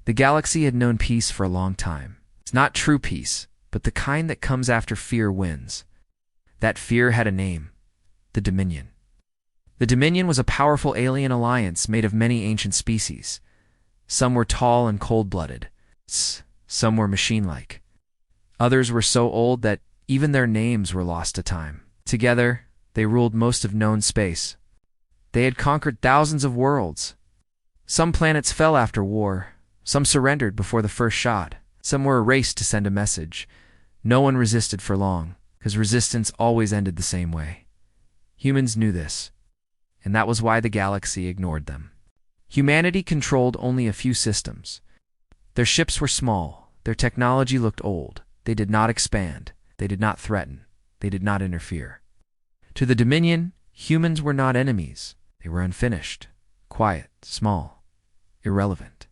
The galaxy had known peace for a long time. It's not true peace, but the kind that comes after fear wins. That fear had a name: the Dominion. The Dominion was a powerful alien alliance made of many ancient species. Some were tall and cold-blooded. Some were machine-like. Others were so old that even their names were lost to time. Together, they ruled most of known space. They had conquered thousands of worlds. Some planets fell after war. Some surrendered before the first shot. Some were erased to send a message. No one resisted for long, because resistance always ended the same way. Humans knew this, and that was why the galaxy ignored them. Humanity controlled only a few systems. Their ships were small. Their technology looked old. They did not expand. They did not threaten. They did not interfere. To the Dominion, humans were not enemies. They were unfinished, quiet, small, irrelevant.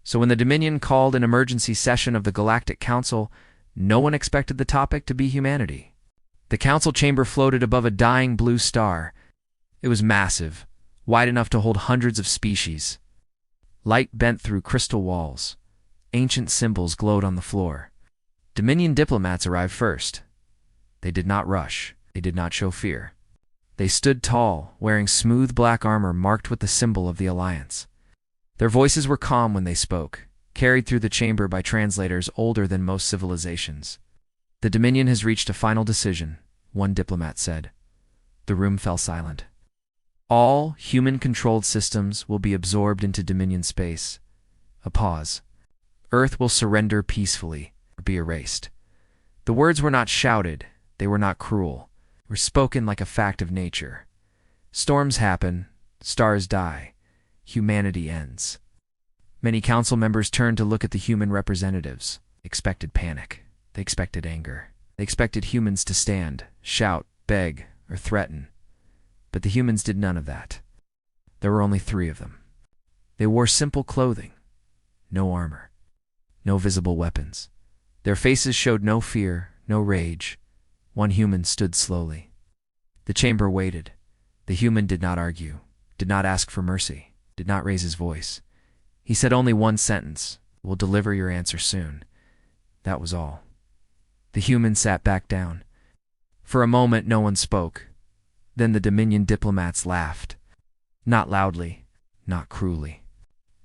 So when the Dominion called an emergency session of the Galactic Council, no one expected the topic to be humanity. The council chamber floated above a dying blue star. It was massive, wide enough to hold hundreds of species. Light bent through crystal walls. Ancient symbols glowed on the floor. Dominion diplomats arrived first. They did not rush. They did not show fear. They stood tall, wearing smooth black armor marked with the symbol of the Alliance. Their voices were calm when they spoke, carried through the chamber by translators older than most civilizations. "The Dominion has reached a final decision," one diplomat said. The room fell silent. "All human-controlled systems will be absorbed into Dominion space." A pause. "Earth will surrender peacefully or be erased." The words were not shouted. They were not cruel. They were spoken like a fact of nature. Storms happen. Stars die. Humanity ends. Many council members turned to look at the human representatives. They expected panic. They expected anger. They expected humans to stand, shout, beg, or threaten. But the humans did none of that. There were only 3 of them. They wore simple clothing. No armor. No visible weapons. Their faces showed no fear, no rage. One human stood slowly. The chamber waited. The human did not argue, did not ask for mercy, did not raise his voice. He said only one sentence: "We'll deliver your answer soon." That was all. The human sat back down. For a moment, no one spoke. Then the Dominion diplomats laughed. Not loudly, not cruelly,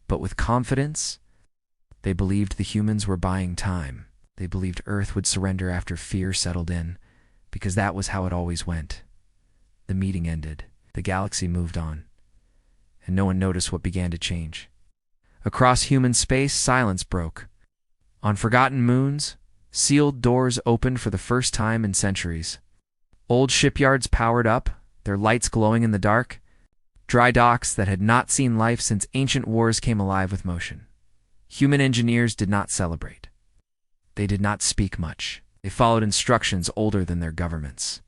but with confidence. They believed the humans were buying time. They believed Earth would surrender after fear settled in, because that was how it always went. The meeting ended. The galaxy moved on, and no one noticed what began to change. Across human space, silence broke. On forgotten moons, sealed doors opened for the first time in centuries. Old shipyards powered up, their lights glowing in the dark. Dry docks that had not seen life since ancient wars came alive with motion. Human engineers did not celebrate. They did not speak much. They followed instructions older than their governments.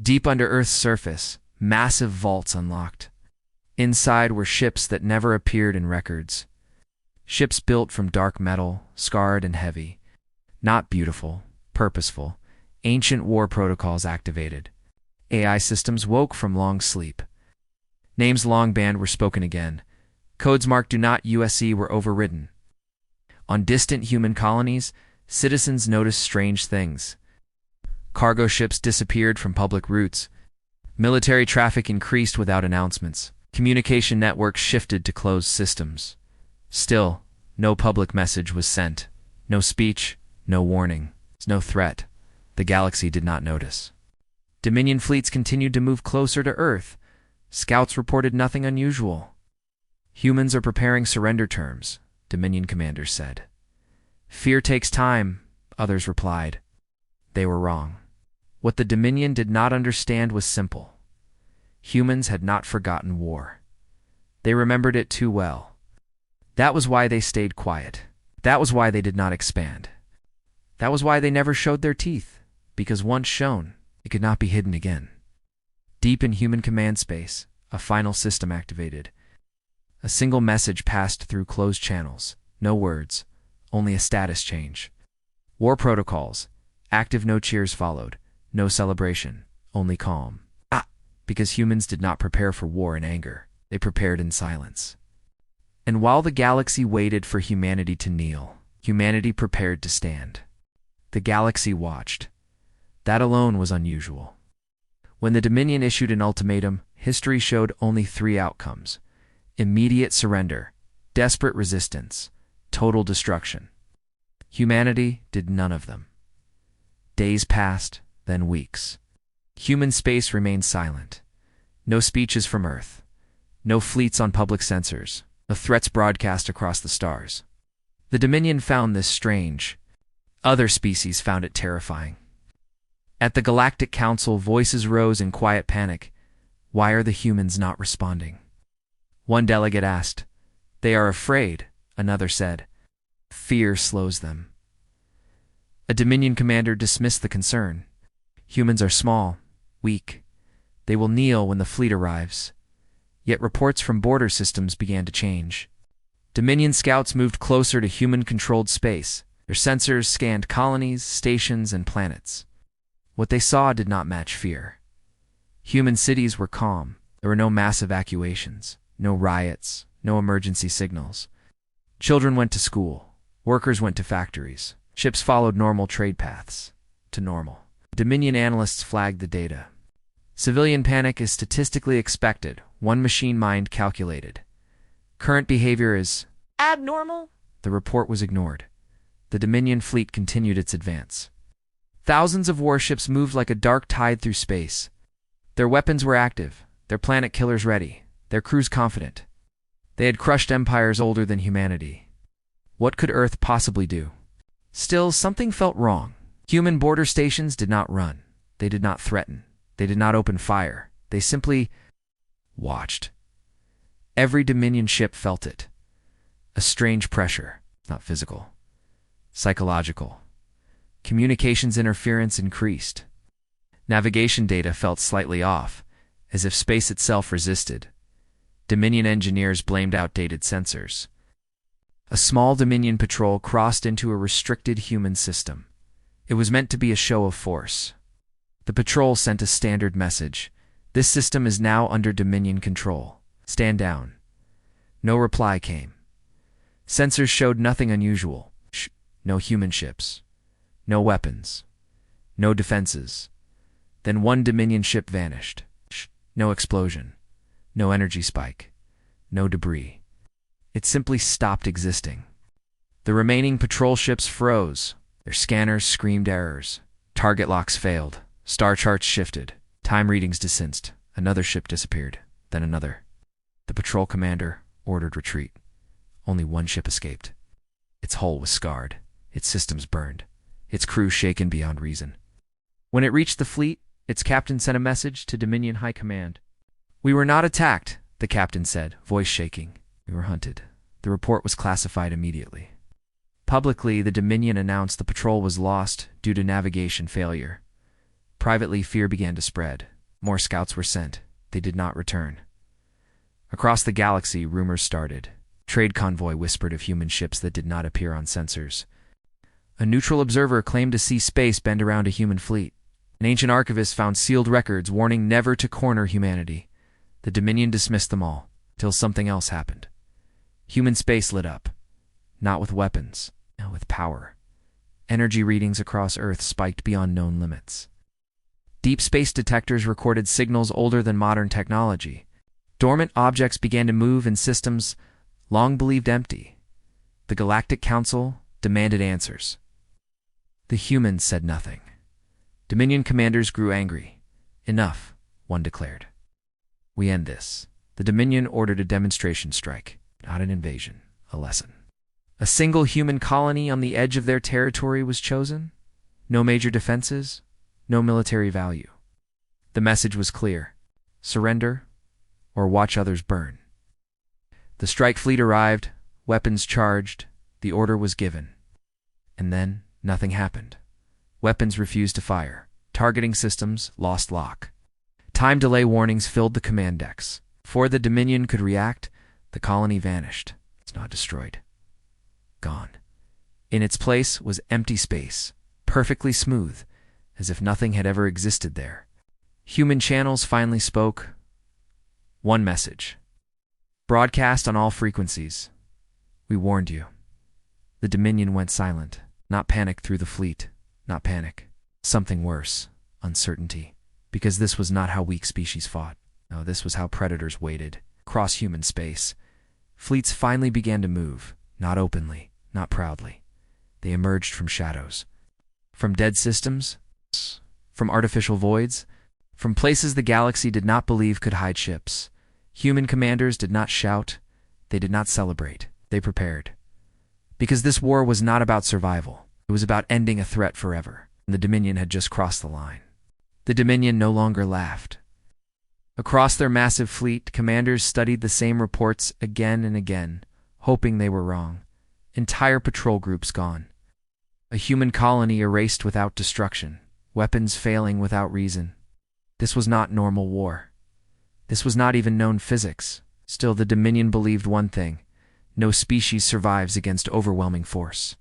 Deep under Earth's surface, massive vaults unlocked. Inside were ships that never appeared in records. Ships built from dark metal, scarred and heavy. Not beautiful, purposeful. Ancient war protocols activated. AI systems woke from long sleep. Names long banned were spoken again. Codes marked "Do Not USC" were overridden. On distant human colonies, citizens noticed strange things. Cargo ships disappeared from public routes. Military traffic increased without announcements. Communication networks shifted to closed systems. Still, no public message was sent. No speech, no warning, no threat. The galaxy did not notice. Dominion fleets continued to move closer to Earth. Scouts reported nothing unusual. "Humans are preparing surrender terms," Dominion commanders said. "Fear takes time," others replied. They were wrong. What the Dominion did not understand was simple. Humans had not forgotten war. They remembered it too well. That was why they stayed quiet. That was why they did not expand. That was why they never showed their teeth, because once shown, it could not be hidden again. Deep in human command space, a final system activated. A single message passed through closed channels. No words, only a status change. War protocols. Active no cheers followed. No celebration, only calm. Because humans did not prepare for war in anger. They prepared in silence. And while the galaxy waited for humanity to kneel, humanity prepared to stand. The galaxy watched. That alone was unusual. When the Dominion issued an ultimatum, history showed only three outcomes: immediate surrender, desperate resistance, total destruction. Humanity did none of them. Days passed, then weeks. Human space remained silent. No speeches from Earth. No fleets on public sensors. No threats broadcast across the stars. The Dominion found this strange. Other species found it terrifying. At the Galactic Council, voices rose in quiet panic. Why are the humans not responding? One delegate asked. They are afraid, another said. Fear slows them. A Dominion commander dismissed the concern. Humans are small, weak. They will kneel when the fleet arrives. Yet reports from border systems began to change. Dominion scouts moved closer to human-controlled space. Their sensors scanned colonies, stations, and planets. What they saw did not match fear. Human cities were calm. There were no mass evacuations, no riots, no emergency signals. Children went to school. Workers went to factories. Ships followed normal trade paths. To normal. Dominion analysts flagged the data. Civilian panic is statistically expected, one machine mind calculated. Current behavior is abnormal. The report was ignored. The Dominion fleet continued its advance. Thousands of warships moved like a dark tide through space. Their weapons were active, their planet killers ready, their crews confident. They had crushed empires older than humanity. What could Earth possibly do? Still, something felt wrong. Human border stations did not run. They did not threaten. They did not open fire. They simply watched. Every Dominion ship felt it. A strange pressure, not physical, psychological. Communications interference increased. Navigation data felt slightly off, as if space itself resisted. Dominion engineers blamed outdated sensors. A small Dominion patrol crossed into a restricted human system. It was meant to be a show of force. The patrol sent a standard message. This system is now under Dominion control. Stand down. No reply came. Sensors showed nothing unusual. No human ships. No weapons. No defenses. Then one Dominion ship vanished. No explosion. No energy spike. No debris. It simply stopped existing. The remaining patrol ships froze. Their scanners screamed errors. Target locks failed. Star charts shifted. Time readings desinced. Another ship disappeared. Then another. The patrol commander ordered retreat. Only one ship escaped. Its hull was scarred. Its systems burned. Its crew shaken beyond reason. When it reached the fleet, its captain sent a message to Dominion High Command. We were not attacked, the captain said, voice shaking. We were hunted. The report was classified immediately. Publicly, the Dominion announced the patrol was lost due to navigation failure. Privately, fear began to spread. More scouts were sent. They did not return. Across the galaxy, rumors started. Trade convoy whispered of human ships that did not appear on sensors. A neutral observer claimed to see space bend around a human fleet. An ancient archivist found sealed records warning never to corner humanity. The Dominion dismissed them all, till something else happened. Human space lit up. Not with weapons, no, with power. Energy readings across Earth spiked beyond known limits. Deep space detectors recorded signals older than modern technology. Dormant objects began to move in systems long believed empty. The Galactic Council demanded answers. The humans said nothing. Dominion commanders grew angry. Enough, one declared. We end this. The Dominion ordered a demonstration strike, not an invasion, a lesson. A single human colony on the edge of their territory was chosen. No major defenses, no military value. The message was clear. Surrender or watch others burn. The strike fleet arrived, weapons charged, the order was given. And then nothing happened. Weapons refused to fire. Targeting systems lost lock. Time delay warnings filled the command decks. Before the Dominion could react, the colony vanished. It's not destroyed. Gone. In its place was empty space, perfectly smooth, as if nothing had ever existed there. Human channels finally spoke. One message. Broadcast on all frequencies. We warned you. The Dominion went silent. Not panic through the fleet. Not panic. Something worse. Uncertainty. Because this was not how weak species fought. No, this was how predators waited. Across human space. Fleets finally began to move. Not openly. Not proudly. They emerged from shadows. From dead systems. From artificial voids. From places the galaxy did not believe could hide ships. Human commanders did not shout. They did not celebrate. They prepared. Because this war was not about survival. It was about ending a threat forever. And the Dominion had just crossed the line. The Dominion no longer laughed. Across their massive fleet, commanders studied the same reports again and again, hoping they were wrong. Entire patrol groups gone. A human colony erased without destruction. Weapons failing without reason. This was not normal war. This was not even known physics. Still, the Dominion believed one thing. No species survives against overwhelming force.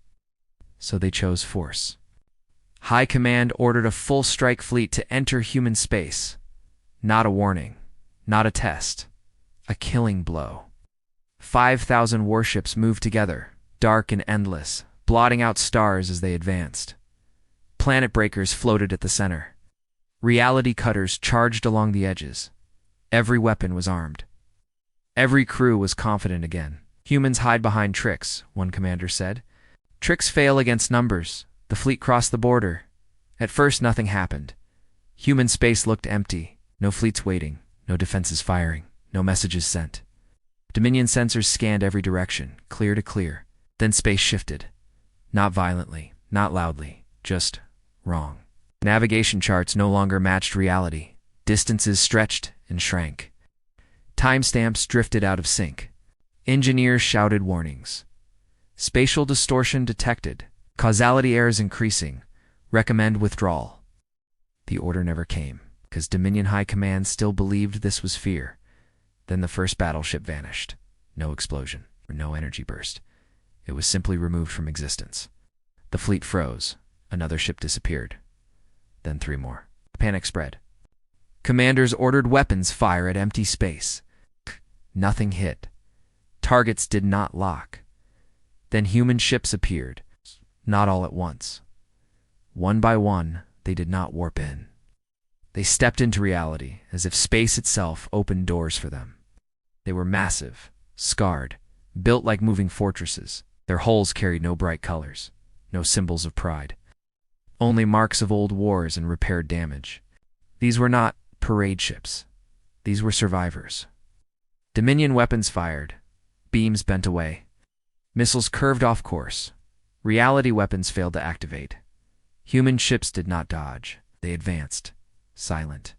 So they chose force. High Command ordered a full-strike fleet to enter human space. Not a warning. Not a test. A killing blow. 5,000 warships moved together, dark and endless, blotting out stars as they advanced. Planet breakers floated at the center. Reality cutters charged along the edges. Every weapon was armed. Every crew was confident again. Humans hide behind tricks, one commander said. Tricks fail against numbers. The fleet crossed the border. At first, nothing happened. Human space looked empty. No fleets waiting. No defenses firing. No messages sent. Dominion sensors scanned every direction, clear to clear. Then space shifted. Not violently, not loudly, just wrong. Navigation charts no longer matched reality. Distances stretched and shrank. Timestamps drifted out of sync. Engineers shouted warnings. Spatial distortion detected. Causality errors increasing. Recommend withdrawal. The order never came, because Dominion High Command still believed this was fear. Then the first battleship vanished. No explosion, or no energy burst. It was simply removed from existence. The fleet froze. Another ship disappeared. Then 3 more. Panic spread. Commanders ordered weapons fire at empty space. Nothing hit. Targets did not lock. Then human ships appeared. Not all at once. One by one, they did not warp in. They stepped into reality, as if space itself opened doors for them. They were massive, scarred, built like moving fortresses. Their hulls carried no bright colors, no symbols of pride. Only marks of old wars and repaired damage. These were not parade ships. These were survivors. Dominion weapons fired. Beams bent away. Missiles curved off course. Reality weapons failed to activate. Human ships did not dodge. They advanced. Silent.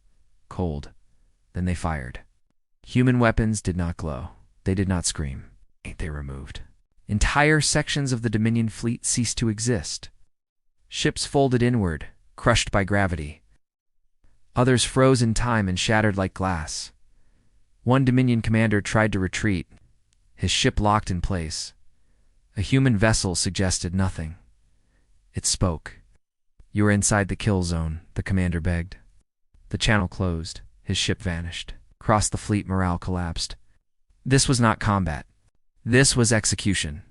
Cold. Then they fired. Human weapons did not glow. They did not scream. They removed. Entire sections of the Dominion fleet ceased to exist. Ships folded inward, crushed by gravity. Others froze in time and shattered like glass. One Dominion commander tried to retreat. His ship locked in place. A human vessel suggested nothing. It spoke. "You are inside the kill zone," the commander begged. The channel closed. His ship vanished. Across the fleet, morale collapsed. This was not combat. This was execution.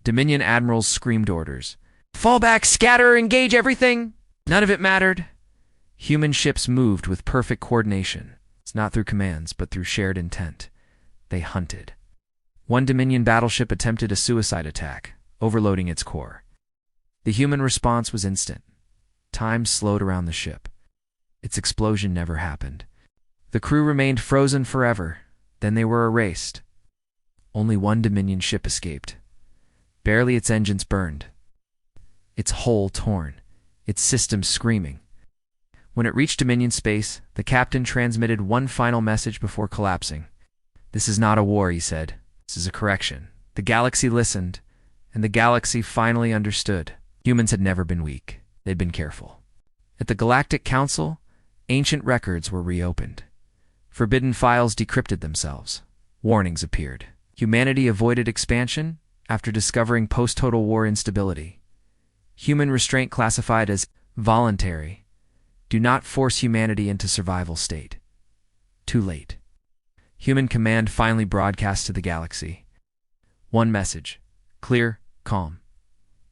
Dominion admirals screamed orders. "Fall back, scatter, engage everything!" None of it mattered. Human ships moved with perfect coordination. It's not through commands, but through shared intent. They hunted. One Dominion battleship attempted a suicide attack, overloading its core. The human response was instant. Time slowed around the ship. Its explosion never happened. The crew remained frozen forever. Then they were erased. Only one Dominion ship escaped. Barely its engines burned. Its hull torn. Its systems screaming. When it reached Dominion space, the captain transmitted one final message before collapsing. "This is not a war," he said. "This is a correction." The galaxy listened, and the galaxy finally understood. Humans had never been weak. They'd been careful. At the Galactic Council, ancient records were reopened. Forbidden files decrypted themselves. Warnings appeared. Humanity avoided expansion after discovering post-total war instability. Human restraint classified as voluntary. Do not force humanity into survival state. Too late. Human command finally broadcast to the galaxy. One message. Clear, calm.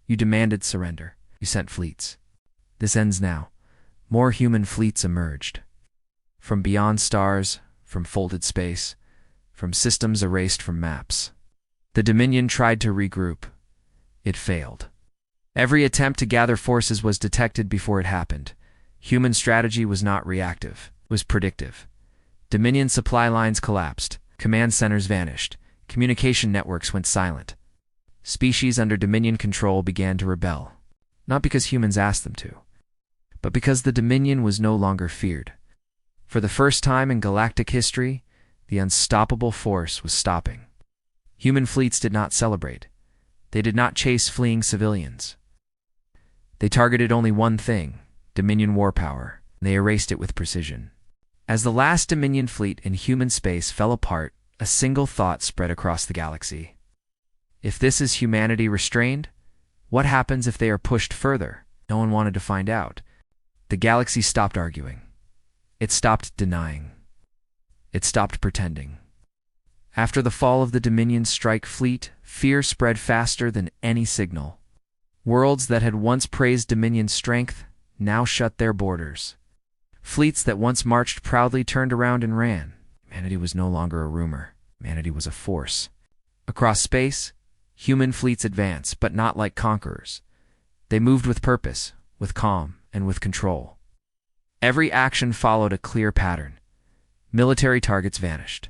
You demanded surrender. You sent fleets. This ends now. More human fleets emerged. From beyond stars, from folded space, from systems erased from maps. The Dominion tried to regroup. It failed. Every attempt to gather forces was detected before it happened. Human strategy was not reactive, it was predictive. Dominion supply lines collapsed. Command centers vanished. Communication networks went silent. Species under Dominion control began to rebel. Not because humans asked them to, but because the Dominion was no longer feared. For the first time in galactic history, the unstoppable force was stopping. Human fleets did not celebrate. They did not chase fleeing civilians. They targeted only one thing, Dominion war power. They erased it with precision. As the last Dominion fleet in human space fell apart, a single thought spread across the galaxy. If this is humanity restrained, what happens if they are pushed further? No one wanted to find out. The galaxy stopped arguing. It stopped denying. It stopped pretending. After the fall of the Dominion strike fleet, fear spread faster than any signal. Worlds that had once praised Dominion's strength now shut their borders. Fleets that once marched proudly turned around and ran. Humanity was no longer a rumor. Humanity was a force. Across space, human fleets advanced, but not like conquerors. They moved with purpose, with calm, and with control. Every action followed a clear pattern. Military targets vanished.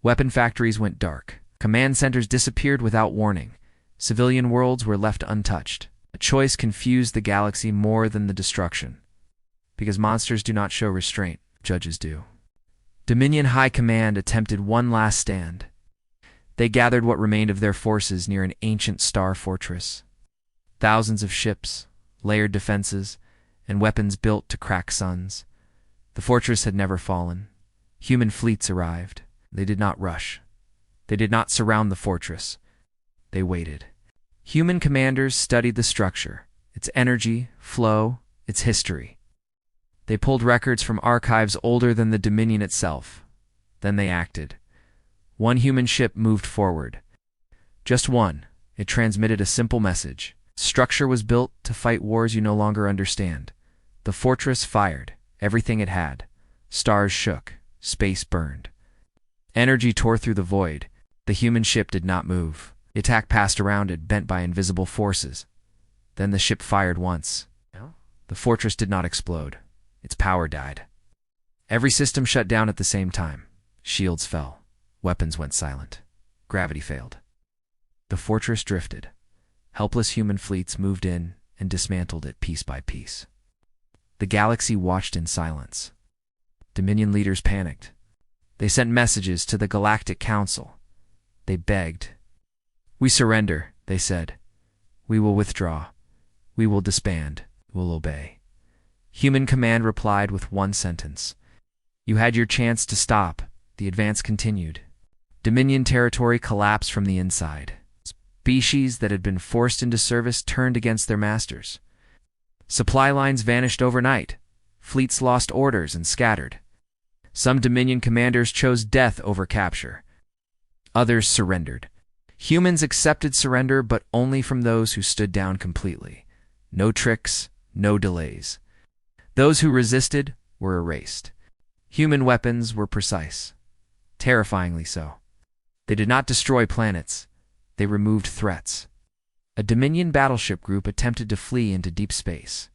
Weapon factories went dark. Command centers disappeared without warning. Civilian worlds were left untouched. A choice confused the galaxy more than the destruction. Because monsters do not show restraint, judges do. Dominion High Command attempted one last stand. They gathered what remained of their forces near an ancient star fortress. Thousands of ships, layered defenses, and weapons built to crack suns. The fortress had never fallen. Human fleets arrived. They did not rush. They did not surround the fortress. They waited. Human commanders studied the structure, its energy, flow, its history. They pulled records from archives older than the Dominion itself. Then they acted. One human ship moved forward. Just one. It transmitted a simple message. Structure was built to fight wars you no longer understand. The fortress fired, everything it had. Stars shook, space burned. Energy tore through the void. The human ship did not move. The attack passed around it, bent by invisible forces. Then the ship fired once. The fortress did not explode. Its power died. Every system shut down at the same time. Shields fell. Weapons went silent. Gravity failed. The fortress drifted. Helpless human fleets moved in and dismantled it piece by piece. The galaxy watched in silence. Dominion leaders panicked. They sent messages to the Galactic Council. They begged. "We surrender," they said. "We will withdraw. We will disband. We will obey." Human Command replied with one sentence. "You had your chance to stop." The advance continued. Dominion territory collapsed from the inside. Species that had been forced into service turned against their masters. Supply lines vanished overnight. Fleets lost orders and scattered. Some Dominion commanders chose death over capture. Others surrendered. Humans accepted surrender, but only from those who stood down completely. No tricks, no delays. Those who resisted were erased. Human weapons were precise, terrifyingly so. They did not destroy planets. They removed threats. A Dominion battleship group attempted to flee into deep space.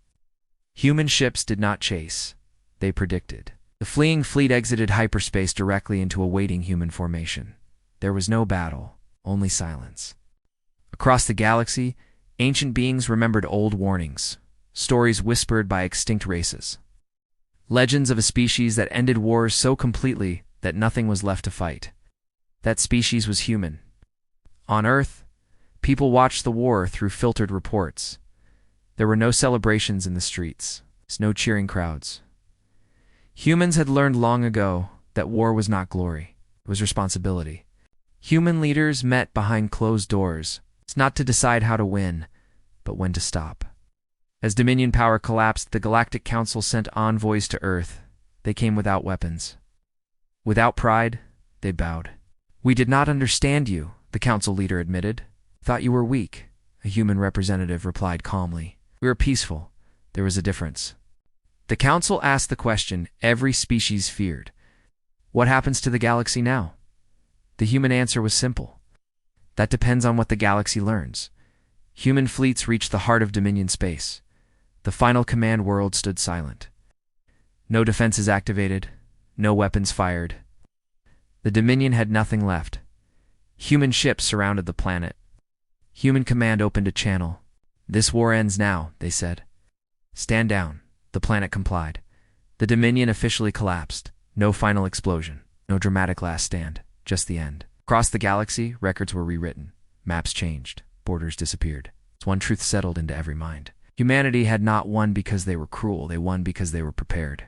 Human ships did not chase. They predicted. The fleeing fleet exited hyperspace directly into a waiting human formation. There was no battle, only silence. Across the galaxy, ancient beings remembered old warnings, stories whispered by extinct races. Legends of a species that ended wars so completely that nothing was left to fight. That species was human. On Earth, people watched the war through filtered reports. There were no celebrations in the streets, no cheering crowds. Humans had learned long ago that war was not glory, it was responsibility. Human leaders met behind closed doors, not to decide how to win, but when to stop. As Dominion power collapsed, the Galactic Council sent envoys to Earth. They came without weapons. Without pride, they bowed. "We did not understand you," the council leader admitted. Thought you were weak, a human representative replied calmly. We were peaceful. There was a difference. The council asked the question every species feared. What happens to the galaxy now? The human answer was simple. That depends on what the galaxy learns. Human fleets reached the heart of Dominion space. The final command world stood silent. No defenses activated, no weapons fired. The Dominion had nothing left. Human ships surrounded the planet. Human command opened a channel. This war ends now, they said. Stand down. The planet complied. The Dominion officially collapsed. No final explosion. No dramatic last stand. Just the end. Across the galaxy, records were rewritten. Maps changed. Borders disappeared. One truth settled into every mind. Humanity had not won because they were cruel. They won because they were prepared.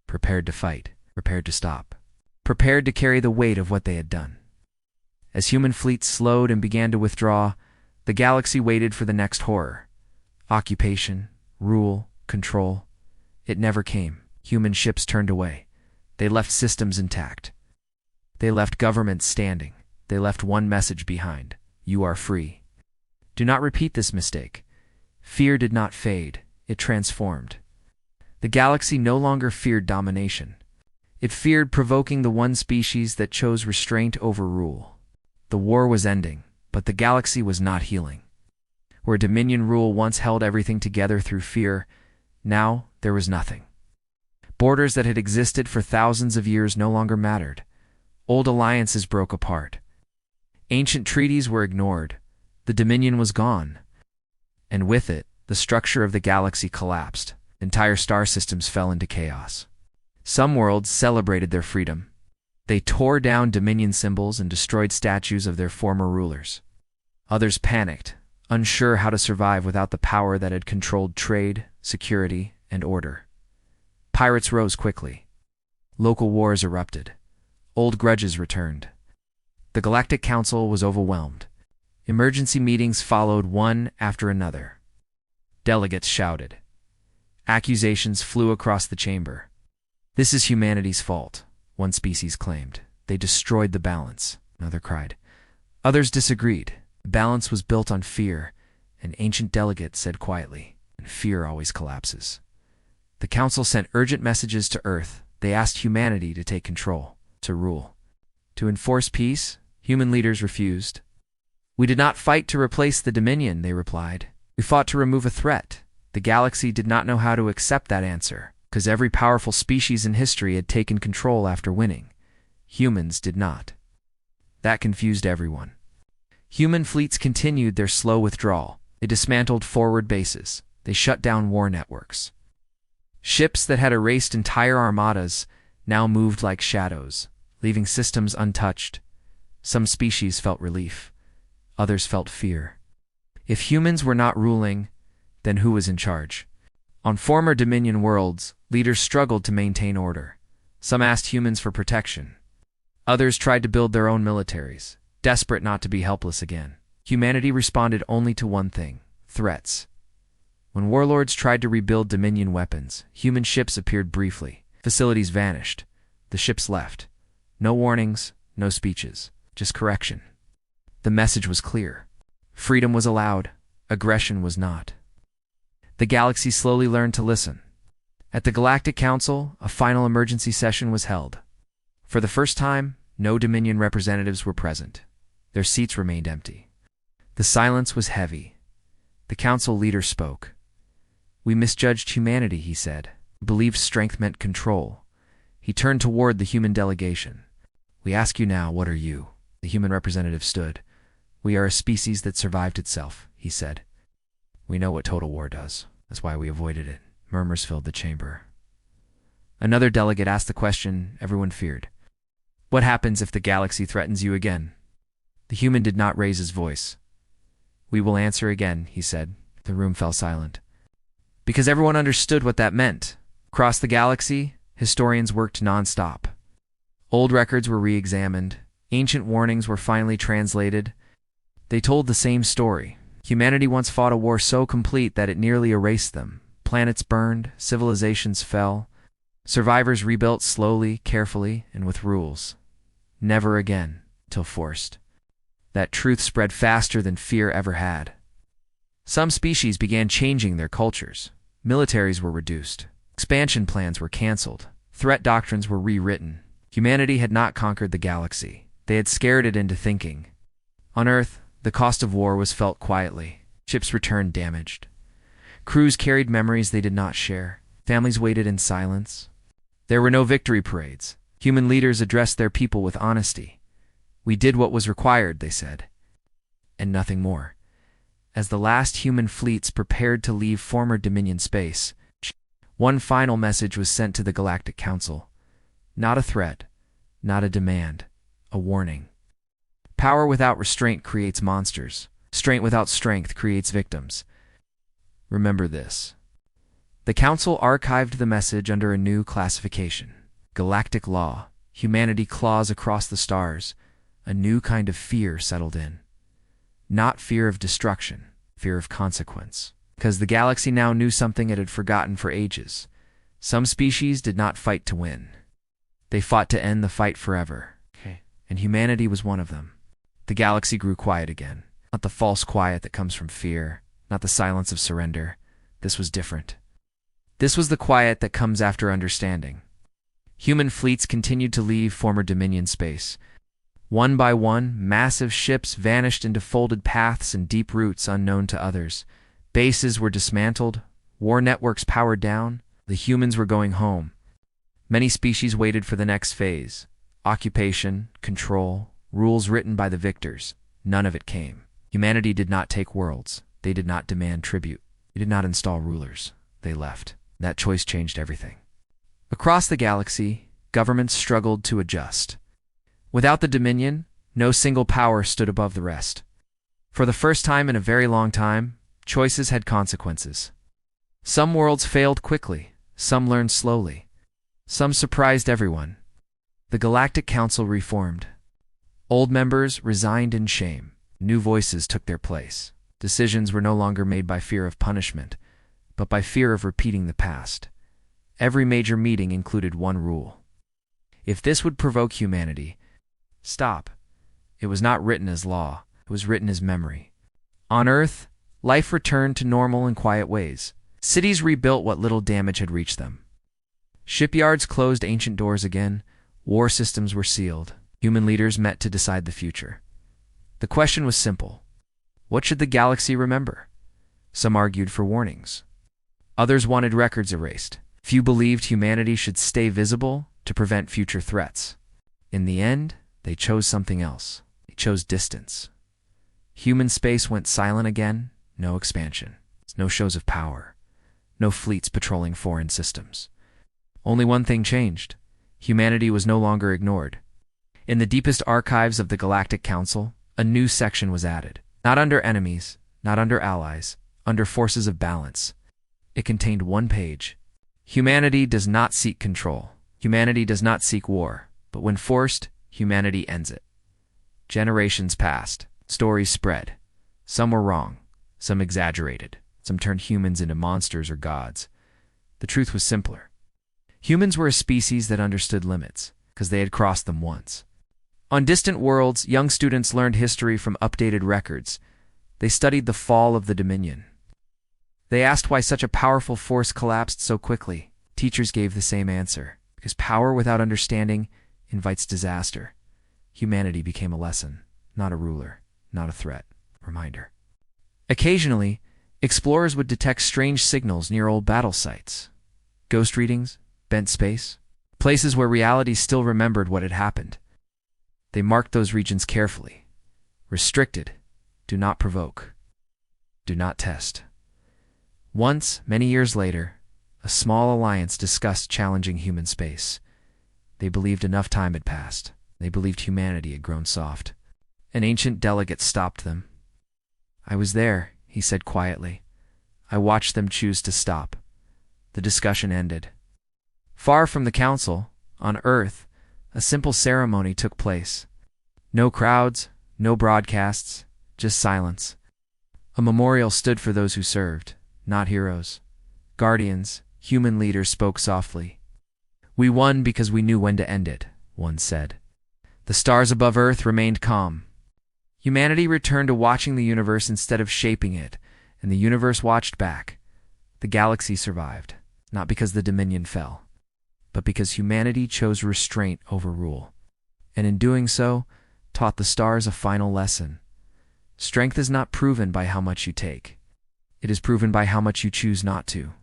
Prepared to fight. Prepared to stop. Prepared to carry the weight of what they had done. As human fleets slowed and began to withdraw, the galaxy waited for the next horror. Occupation, rule, control. It never came. Human ships turned away. They left systems intact. They left governments standing. They left one message behind. You are free. Do not repeat this mistake. Fear did not fade. It transformed. The galaxy no longer feared domination. It feared provoking the one species that chose restraint over rule. The war was ending, but the galaxy was not healing. Where Dominion rule once held everything together through fear, now there was nothing. Borders that had existed for thousands of years no longer mattered. Old alliances broke apart. Ancient treaties were ignored. The Dominion was gone. And with it, the structure of the galaxy collapsed. Entire star systems fell into chaos. Some worlds celebrated their freedom. They tore down Dominion symbols and destroyed statues of their former rulers. Others panicked, unsure how to survive without the power that had controlled trade, security, and order. Pirates rose quickly. Local wars erupted. Old grudges returned. The Galactic Council was overwhelmed. Emergency meetings followed one after another. Delegates shouted. Accusations flew across the chamber. This is humanity's fault, one species claimed. They destroyed the balance, another cried. Others disagreed. The balance was built on fear, an ancient delegate said quietly, and fear always collapses. The council sent urgent messages to Earth. They asked humanity to take control, to rule. To enforce peace, human leaders refused. We did not fight to replace the Dominion, they replied. We fought to remove a threat. The galaxy did not know how to accept that answer, because every powerful species in history had taken control after winning. Humans did not. That confused everyone. Human fleets continued their slow withdrawal. They dismantled forward bases. They shut down war networks. Ships that had erased entire armadas now moved like shadows, leaving systems untouched. Some species felt relief. Others felt fear. If humans were not ruling, then who was in charge? On former Dominion worlds, leaders struggled to maintain order. Some asked humans for protection. Others tried to build their own militaries, desperate not to be helpless again. Humanity responded only to one thing: threats. When warlords tried to rebuild Dominion weapons, human ships appeared briefly. Facilities vanished. The ships left. No warnings, no speeches, just correction. The message was clear. Freedom was allowed. Aggression was not. The galaxy slowly learned to listen. At the Galactic Council, a final emergency session was held. For the first time, no Dominion representatives were present. Their seats remained empty. The silence was heavy. The council leader spoke. We misjudged humanity, he said. Believed strength meant control. He turned toward the human delegation. We ask you now, what are you? The human representative stood. We are a species that survived itself, he said. We know what total war does. That's why we avoided it. Murmurs filled the chamber. Another delegate asked the question everyone feared. What happens if the galaxy threatens you again? The human did not raise his voice. We will answer again, he said. The room fell silent. Because everyone understood what that meant. Across the galaxy, historians worked non-stop. Old records were re-examined. Ancient warnings were finally translated. They told the same story. Humanity once fought a war so complete that it nearly erased them. Planets burned, civilizations fell. Survivors rebuilt slowly, carefully, and with rules. Never again, till forced. That truth spread faster than fear ever had. Some species began changing their cultures. Militaries were reduced. Expansion plans were canceled. Threat doctrines were rewritten. Humanity had not conquered the galaxy. They had scared it into thinking. On Earth, the cost of war was felt quietly. Ships returned damaged. Crews carried memories they did not share. Families waited in silence. There were no victory parades. Human leaders addressed their people with honesty. "We did what was required," they said, and nothing more. As the last human fleets prepared to leave former Dominion space, one final message was sent to the Galactic Council. Not a threat, not a demand, a warning. Power without restraint creates monsters. Strength without strength creates victims. Remember this. The Council archived the message under a new classification. Galactic law. Humanity claws across the stars. A new kind of fear settled in. Not fear of destruction, fear of consequence. Because the galaxy now knew something it had forgotten for ages. Some species did not fight to win. They fought to end the fight forever. And humanity was one of them. The galaxy grew quiet again. Not the false quiet that comes from fear, not the silence of surrender. This was different. This was the quiet that comes after understanding. Human fleets continued to leave former Dominion space. One by one, massive ships vanished into folded paths and deep routes unknown to others. Bases were dismantled, war networks powered down, the humans were going home. Many species waited for the next phase. Occupation, control, rules written by the victors. None of it came. Humanity did not take worlds. They did not demand tribute. They did not install rulers. They left. That choice changed everything. Across the galaxy, governments struggled to adjust. Without the Dominion, no single power stood above the rest. For the first time in a very long time, choices had consequences. Some worlds failed quickly. Some learned slowly. Some surprised everyone. The Galactic Council reformed. Old members resigned in shame. New voices took their place. Decisions were no longer made by fear of punishment, but by fear of repeating the past. Every major meeting included one rule. If this would provoke humanity, stop. It was not written as law. It was written as memory. On Earth, life returned to normal and quiet ways. Cities rebuilt what little damage had reached them. Shipyards closed ancient doors again. War systems were sealed. Human leaders met to decide the future. The question was simple. What should the galaxy remember? Some argued for warnings. Others wanted records erased. Few believed humanity should stay visible to prevent future threats. In the end, they chose something else. They chose distance. Human space went silent again. No expansion. No shows of power. No fleets patrolling foreign systems. Only one thing changed. Humanity was no longer ignored. In the deepest archives of the Galactic Council, a new section was added. Not under enemies, not under allies, under forces of balance. It contained one page. Humanity does not seek control. Humanity does not seek war. But when forced, humanity ends it. Generations passed. Stories spread. Some were wrong. Some exaggerated. Some turned humans into monsters or gods. The truth was simpler. Humans were a species that understood limits, because they had crossed them once. On distant worlds, young students learned history from updated records. They studied the fall of the Dominion. They asked why such a powerful force collapsed so quickly. Teachers gave the same answer. Because power without understanding invites disaster. Humanity became a lesson, not a ruler, not a threat. Reminder. Occasionally, explorers would detect strange signals near old battle sites. Ghost readings, bent space, places where reality still remembered what had happened. They marked those regions carefully. Restricted. Do not provoke. Do not test. Once, many years later, a small alliance discussed challenging human space. They believed enough time had passed. They believed humanity had grown soft. An ancient delegate stopped them. "I was there," he said quietly. "I watched them choose to stop." The discussion ended. Far from the council, on Earth, a simple ceremony took place. No crowds, no broadcasts, just silence. A memorial stood for those who served, not heroes. Guardians, human leaders spoke softly. "We won because we knew when to end it," one said. The stars above Earth remained calm. Humanity returned to watching the universe instead of shaping it, and the universe watched back. The galaxy survived, not because the Dominion fell, but because humanity chose restraint over rule, and in doing so, taught the stars a final lesson. Strength is not proven by how much you take. It is proven by how much you choose not to.